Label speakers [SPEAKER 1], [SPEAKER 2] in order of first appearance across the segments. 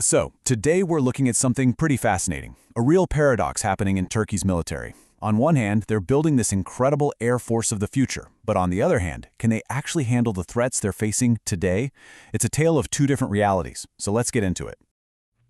[SPEAKER 1] So, today we're looking at something pretty fascinating, a real paradox happening in Turkey's military. On one hand, they're building this incredible air force of the future, but on the other hand, can they actually handle the threats they're facing today? It's a tale of two different realities, so let's get into it.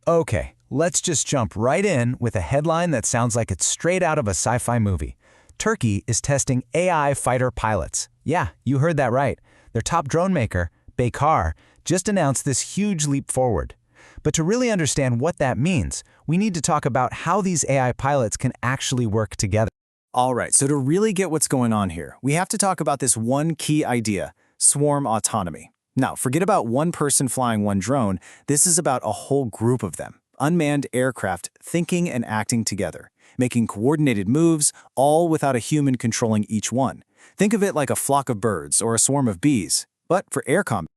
[SPEAKER 2] Okay, let's just jump right in with a headline that sounds like it's straight out of a sci-fi movie. Turkey is testing AI fighter pilots. Yeah, you heard that right. Their top drone maker, Baykar, just announced this huge leap forward. But to really understand what that means, we need to talk about how these AI pilots can actually work together.
[SPEAKER 1] All right, so to really get what's going on here, we have to talk about this one key idea, swarm autonomy. Now, forget about one person flying one drone. This is about a whole group of them, unmanned aircraft thinking and acting together, making coordinated moves, all without a human controlling each one. Think of it like a flock of birds or a swarm of bees, but for air combat.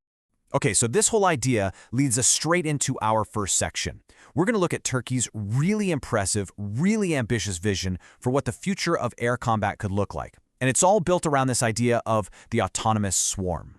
[SPEAKER 2] Okay, so this whole idea leads us straight into our first section. We're going to look at Turkey's really impressive, really ambitious vision for what the future of air combat could look like. And it's all built around this idea of the autonomous swarm.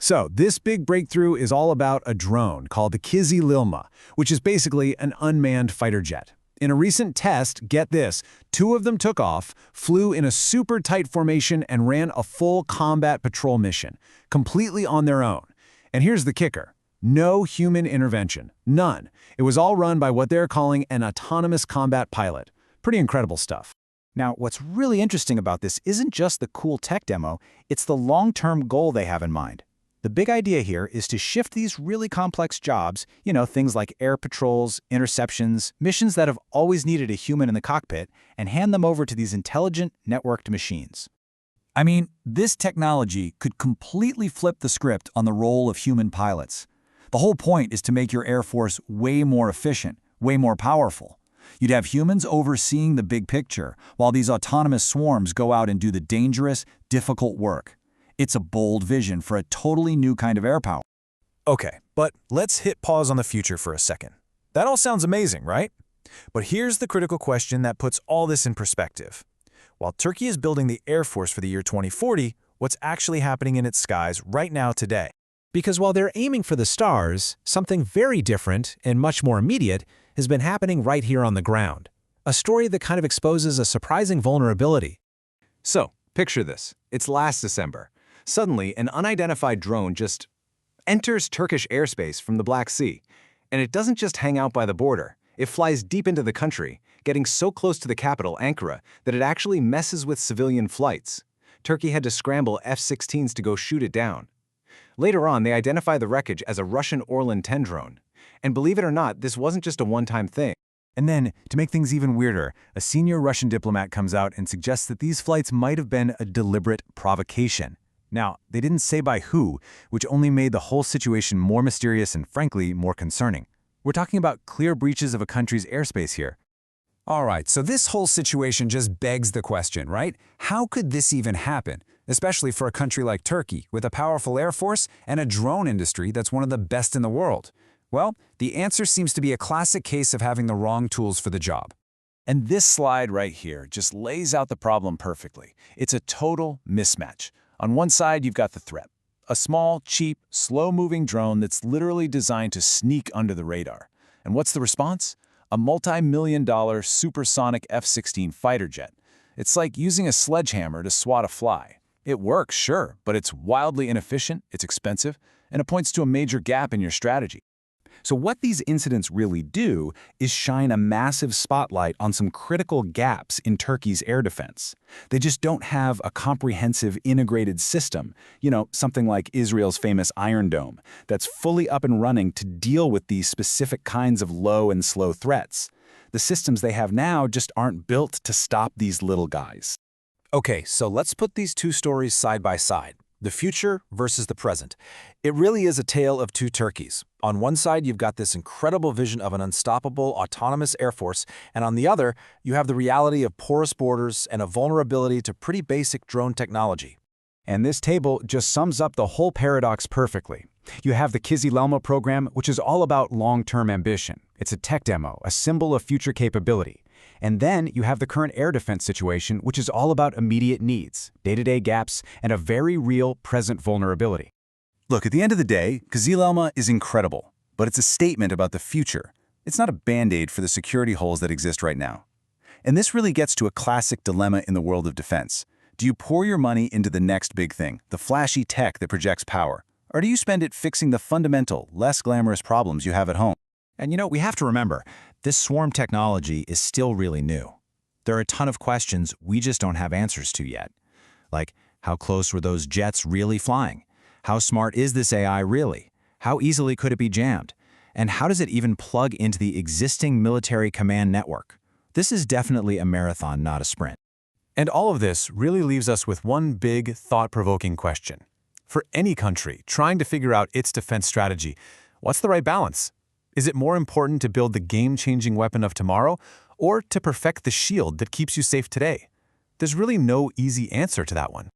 [SPEAKER 1] So, this big breakthrough is all about a drone called the KIZILELMA, which is basically an unmanned fighter jet. In a recent test, get this, 2 of them took off, flew in a super tight formation, and ran a full combat patrol mission, completely on their own. And here's the kicker. No human intervention. None. It was all run by what they're calling an autonomous combat pilot. Pretty incredible stuff.
[SPEAKER 3] Now, what's really interesting about this isn't just the cool tech demo, it's the long-term goal they have in mind. The big idea here is to shift these really complex jobs, things like air patrols, interceptions, missions that have always needed a human in the cockpit, and hand them over to these intelligent, networked machines.
[SPEAKER 4] I mean, this technology could completely flip the script on the role of human pilots. The whole point is to make your Air Force way more efficient, way more powerful. You'd have humans overseeing the big picture, while these autonomous swarms go out and do the dangerous, difficult work. It's a bold vision for a totally new kind of air power.
[SPEAKER 1] Okay, but let's hit pause on the future for a second. That all sounds amazing, right? But here's the critical question that puts all this in perspective. While Turkey is building the Air Force for the year 2040, what's actually happening in its skies right now today?
[SPEAKER 2] Because while they're aiming for the stars, something very different and much more immediate has been happening right here on the ground. A story that kind of exposes a surprising vulnerability.
[SPEAKER 5] So, picture this. It's last December. Suddenly, an unidentified drone just enters Turkish airspace from the Black Sea. And it doesn't just hang out by the border. It flies deep into the country, getting so close to the capital, Ankara, that it actually messes with civilian flights. Turkey had to scramble F-16s to go shoot it down. Later on, they identify the wreckage as a Russian Orlan 10 drone. And believe it or not, this wasn't just a one-time thing.
[SPEAKER 1] And then, to make things even weirder, a senior Russian diplomat comes out and suggests that these flights might have been a deliberate provocation. Now, they didn't say by who, which only made the whole situation more mysterious and, frankly, more concerning. We're talking about clear breaches of a country's airspace here.
[SPEAKER 4] All right, so this whole situation just begs the question, right? How could this even happen, especially for a country like Turkey, with a powerful air force and a drone industry that's one of the best in the world? Well, the answer seems to be a classic case of having the wrong tools for the job.
[SPEAKER 1] And this slide right here just lays out the problem perfectly. It's a total mismatch. On one side, you've got the threat. A small, cheap, slow-moving drone that's literally designed to sneak under the radar. And what's the response? A multi-million-dollar supersonic F-16 fighter jet. It's like using a sledgehammer to swat a fly. It works, sure, but it's wildly inefficient, it's expensive, and it points to a major gap in your strategy.
[SPEAKER 5] So what these incidents really do is shine a massive spotlight on some critical gaps in Turkey's air defense. They just don't have a comprehensive integrated system, something like Israel's famous Iron Dome, that's fully up and running to deal with these specific kinds of low and slow threats. The systems they have now just aren't built to stop these little guys.
[SPEAKER 2] Okay, so let's put these two stories side by side. The future versus the present. It really is a tale of two Turkeys. On one side, you've got this incredible vision of an unstoppable, autonomous air force, and on the other, you have the reality of porous borders and a vulnerability to pretty basic drone technology.
[SPEAKER 3] And this table just sums up the whole paradox perfectly. You have the KIZILELMA program, which is all about long-term ambition. It's a tech demo, a symbol of future capability. And then you have the current air defense situation, which is all about immediate needs, day-to-day gaps, and a very real present vulnerability.
[SPEAKER 1] Look, at the end of the day, KIZILELMA is incredible. but it's a statement about the future. It's not a band-aid for the security holes that exist right now. And this really gets to a classic dilemma in the world of defense. Do you pour your money into the next big thing, the flashy tech that projects power? Or do you spend it fixing the fundamental, less glamorous problems you have at home?
[SPEAKER 3] And we have to remember, this swarm technology is still really new. There are a ton of questions we just don't have answers to yet. Like, how close were those jets really flying? How smart is this AI really? How easily could it be jammed? And how does it even plug into the existing military command network? This is definitely a marathon, not a sprint.
[SPEAKER 1] And all of this really leaves us with one big, thought-provoking question. For any country trying to figure out its defense strategy, what's the right balance? Is it more important to build the game-changing weapon of tomorrow, or to perfect the shield that keeps you safe today? There's really no easy answer to that one.